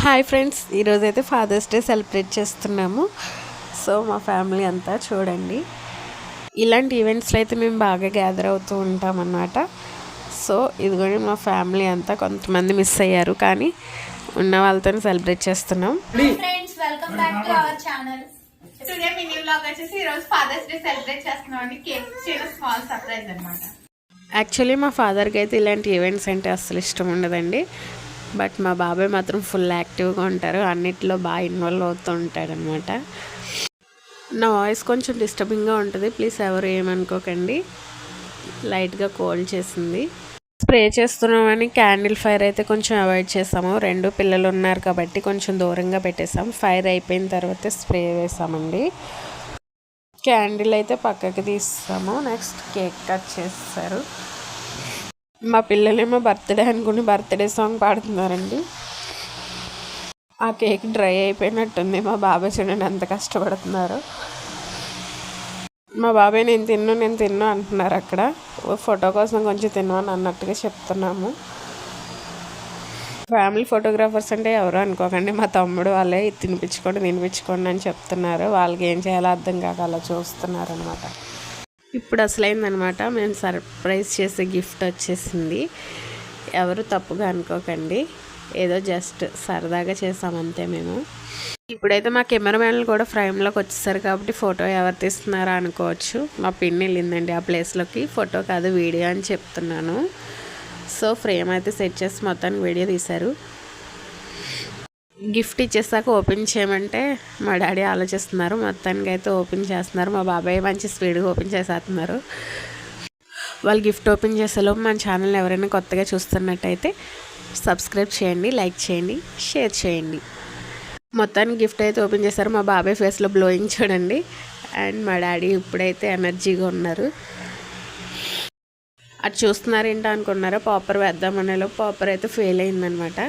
Hi friends, ఈరోజైతే fathers day celebrate చేస్తున్నాము. So మా ఫ్యామిలీ అంతా చూడండి, ఇలాంటి ఈవెంట్స్లో అయితే మేము బాగా గ్యాదర్ అవుతూ ఉంటాం అన్నమాట. సో ఇదిగోండి మా ఫ్యామిలీ అంతా, కొంతమంది మిస్ అయ్యారు కానీ ఉన్న వాళ్ళతో సెలబ్రేట్ చేస్తున్నాం. Friends, welcome back to our channel. Today mini vlog వచ్చేసి ఈ రోజు ఫాదర్స్ డే సెలబ్రేట్ చేస్తున్నాం అండి. కేక్ చేయడం స్మాల్ సర్ప్రైజ్ అన్నమాట. యాక్చువల్లీ మా ఫాదర్కి అయితే ఇలాంటి ఈవెంట్స్ అంటే అస్సలు ఇష్టం ఉండదండి. బట్ మా బాబాయ్ మాత్రం ఫుల్ యాక్టివ్గా ఉంటారు, అన్నిట్లో బాగా ఇన్వాల్వ్ అవుతూ ఉంటాడనమాట. నా వాయిస్ కొంచెం డిస్టర్బింగ్గా ఉంటుంది, ప్లీజ్ ఎవరు ఏమనుకోకండి. లైట్గా కోల్డ్ చేసింది. స్ప్రే చేస్తున్నామని క్యాండిల్ ఫైర్ అయితే కొంచెం అవాయిడ్ చేసాము. 2 పిల్లలు ఉన్నారు కాబట్టి కొంచెం దూరంగా పెట్టేసాం. ఫైర్ అయిపోయిన తర్వాత స్ప్రే వేసామండి. క్యాండిల్ అయితే పక్కకి తీస్తాము. నెక్స్ట్ కేక్ కట్ చేస్తారు. మా పిల్లలేమో బర్త్డే అనుకుని బర్త్డే సాంగ్ పాడుతున్నారండి. ఆ కేక్ డ్రై అయిపోయినట్టుంది. మా బాబాయ్ చూడండి ఎంత కష్టపడుతున్నారు. మా బాబాయ్ నేను తిన్ను అంటున్నారు. అక్కడ ఫోటో కోసం కొంచెం తిన్నాను అన్నట్టుగా చెప్తున్నాము. ఫ్యామిలీ ఫోటోగ్రాఫర్స్ అంటే ఎవరు అనుకోకండి, మా తమ్ముడు వాళ్ళే తినిపించుకోండి అని చెప్తున్నారు. వాళ్ళకి ఏం చేయాలో అర్థం కాక అలా చూస్తున్నారు అనమాట. ఇప్పుడు అసలైందనమాట, మేము సర్ప్రైజ్ చేసే గిఫ్ట్ వచ్చేసింది. ఎవరు తప్పుగా అనుకోకండి, ఏదో జస్ట్ సరదాగా చేసామంతే మేము. ఇప్పుడైతే మా కెమెరామ్యాన్లు కూడా ఫ్రేమ్లోకి వచ్చేసారు కాబట్టి ఫోటో ఎవరు తీస్తున్నారా అనుకోవచ్చు. మా పిన్ని వెళ్ళిందండి ఆ ప్లేస్లోకి. ఫోటో కాదు వీడియో అని చెప్తున్నాను. సో ఫ్రేమ్ అయితే సెట్ చేసి మొత్తానికి వీడియో తీశారు. గిఫ్ట్ ఇచ్చేసాక ఓపెన్ చేయమంటే మా డాడీ ఆలోచిస్తున్నారు. మొత్తానికి అయితే ఓపెన్ చేస్తున్నారు. మా బాబాయ్ మంచి స్పీడ్గా ఓపెన్ చేసేస్తున్నారు. వాళ్ళు గిఫ్ట్ ఓపెన్ చేసేలోపు మన ఛానల్ ఎవరైనా కొత్తగా చూస్తున్నట్టయితే సబ్స్క్రైబ్ చేయండి, లైక్ చేయండి, షేర్ చేయండి. మొత్తానికి గిఫ్ట్ అయితే ఓపెన్ చేశారు. మా బాబాయ్ ఫేస్లో బ్లోయింగ్ చూడండి. అండ్ మా డాడీ ఇప్పుడైతే ఎనర్జీగా ఉన్నారు. అది చూస్తున్నారు ఏంటో అనుకున్నారా, పాపర్ వేద్దామనేలో పాపర్ అయితే ఫెయిల్ అయిందనమాట.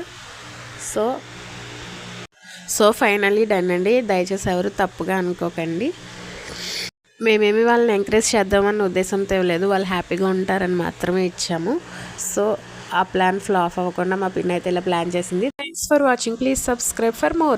సో ఫైనల్లీ డన్ అండి. దయచేసి ఎవరు తప్పుగా అనుకోకండి. మేమేమి వాళ్ళని ఎంకరేజ్ చేద్దామన్న ఉద్దేశంతో ఇవ్వలేదు, వాళ్ళు హ్యాపీగా ఉంటారని మాత్రమే ఇచ్చాము. సో ఆ ప్లాన్ ఫ్లాప్ అవ్వకుండా మా పిన్ అయితే ఇలా ప్లాన్ చేసింది. Thanks for watching. Please subscribe for more.